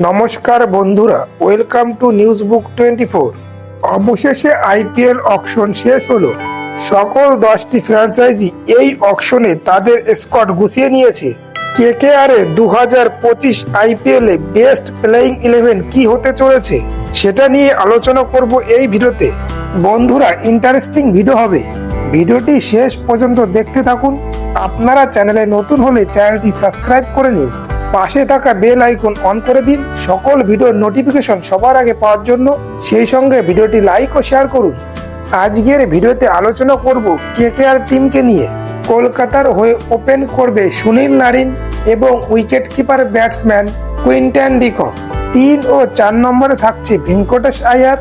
নমস্কার বন্ধুরা, welcome to news বুক 24। অবশেষে আইপিএল অকশন শেষ হলো। সকল 10টি ফ্র্যাঞ্চাইজি এই অকশনে তাদের স্কোয়াড গুছিয়ে নিয়েছে। কেকেআর এ 2025 আইপিএল এ বেস্ট প্লেইং 11 কি হতে চলেছে সেটা নিয়ে আলোচনা করব এই ভিডিওতে। বন্ধুরা, ইন্টারেস্টিং ভিডিও হবে, ভিডিওটি শেষ পর্যন্ত দেখতে থাকুন। আপনারা চ্যানেলে নতুন হলে চ্যানেলটি সাবস্ক্রাইব করে নিন, পাশে থাকা বেল আইকন অন করে দিন সকল ভিডিওর নোটিফিকেশন সবার আগে পাওয়ার জন্য। সেই সঙ্গে ভিডিওটি লাইক ও শেয়ার করুন। আজকের ভিডিওতে আলোচনা করব কেকেআর টিমকে নিয়ে। কলকাতার হয়ে ওপেন করবে সুনীল নারিন এবং wicket keeper batsman Quinton de Kock. 3 ও 4 নম্বরে থাকছে ভেঙ্কটেশ আয়ার,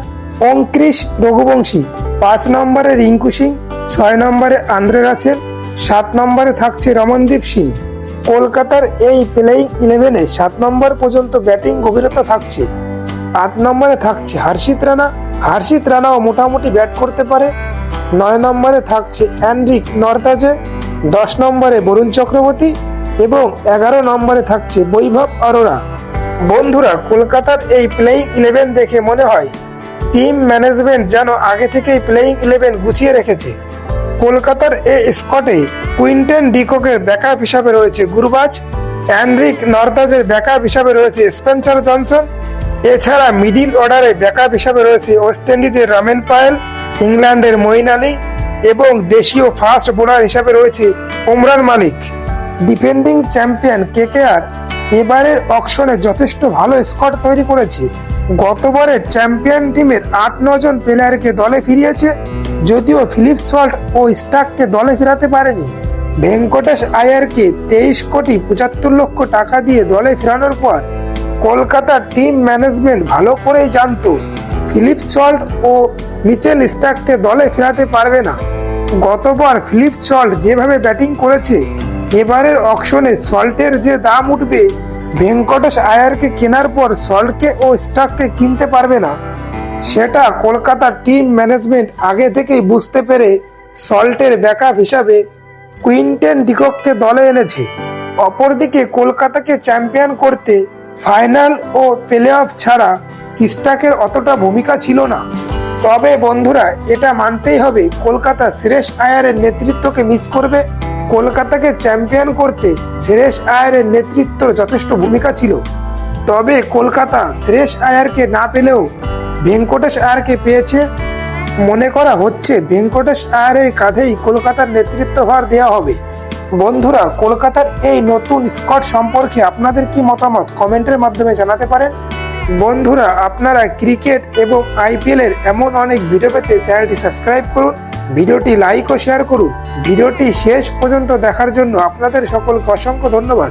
অঙ্কৃশ রঘুবংশী। 5 নম্বরে রিঙ্কু সিং, 6 নম্বরে আন্দ্রে রাসেল, 7 নম্বরে থাকছে রমনদীপ সিং। কলকাতার এই প্লেইং 11-এ 7 নম্বর পর্যন্ত ব্যাটিং গভীরতা থাকছে। 8 নম্বরে থাকছে হর্ষিত রানাও মোটামুটি ব্যাট করতে পারে। 9 নম্বরে থাকছে এনরিক নর্তাজে, 10 নম্বরে বরুণ চক্রবর্তী এবং 11 নম্বরে থাকছে বৈভব অরোরা। বন্ধুরা, কলকাতার এই প্লেইং 11 দেখে মনে হয় টিম ম্যানেজমেন্ট যেন আগে থেকেই প্লেইং 11 গুছিয়ে রেখেছে। কলকাতার এই স্কোয়াডে কুইন্টন ডি ককের ব্যাকআপ হিসাবে রয়েছে গুরবাজ, এনরিক নর্তাজের ব্যাকআপ হিসাবে রয়েছে স্পেন্সার জনসন। এছাড়া মিডিল অর্ডারে ব্যাকআপ হিসাবে রয়েছে ওয়েস্ট ইন্ডিজের রামেন পায়েল, ইংল্যান্ডের মঈন আলী এবং দেশীয় ফাস্ট বোলার হিসাবে রয়েছে ওমরান মালিক। ডিফেন্ডিং চ্যাম্পিয়ন কেকেআর এবারের অকশনে যথেষ্ট ভালো স্কোয়াড তৈরি করেছে। গতবারের চ্যাম্পিয়ন টিমের 8-9 জন প্লেয়ারকে দলে ফিরিয়েছে, যদিও ফিলিপ সল্ট ও স্টাককে দলে ফেরাতে পারেনি। ভেঙ্কটেশ আয়ারকে 23,75,00,000 টাকা দিয়ে দলে ফেরানোর পর কলকাতার টিম ম্যানেজমেন্ট ভালো করেই জানতো ফিলিপ সল্ট ও মিচেল স্টাককে দলে ফেরাতে পারবে না। গতবার ফিলিপ সল্ট যেভাবে ব্যাটিং করেছে, এবারের অকশনে সল্টের যে দাম উঠবে, ভেঙ্কটেশ আয়ারকে কেনার পর সল্টকে ও স্টাককে কিনতে পারবে না। সেটা কলকাতার টিম ম্যানেজমেন্ট আগে থেকেই বুঝতে পেরে সল্টের ব্যাকআপ হিসাবে কুইন্টন ডি কককে দলে এনেছে। অপরদিকে কলকাতাকে চ্যাম্পিয়ন করতে ফাইনাল ও প্লে অফ ছাড়া স্টাকের অতটা ভূমিকা ছিল না। তবে বন্ধুরা, এটা মানতেই হবে কলকাতা শ্রেয়স আয়ারের নেতৃত্বকে মিস করবে। কলকাতাকে চ্যাম্পিয়ন করতে শ্রেয়স আয়ারের নেতৃত্বর যথেষ্ট ভূমিকা ছিল। তবে কলকাতা শ্রেয়স আয়ারকে না পেলেও ভেঙ্কটেশ আয়ারকে পেয়েছে। মনে করা হচ্ছে ভেঙ্কটেশ আয়ারের কাঁধেই কলকাতার নেতৃত্বভার দেওয়া হবে। বন্ধুরা, কলকাতার এই নতুন স্কোয়াড সম্পর্কে আপনাদের কি মতামত কমেন্টের মাধ্যমে জানাতে পারেন। বন্ধুরা, আপনারা ক্রিকেট এবং আইপিএল এর এমন অনেক ভিডিও পেতে চ্যানেলটি সাবস্ক্রাইব করুন, ভিডিওটি লাইক ও শেয়ার করুন। ভিডিওটি শেষ পর্যন্ত দেখার জন্য আপনাদের সকলকে অসংখ্য ধন্যবাদ।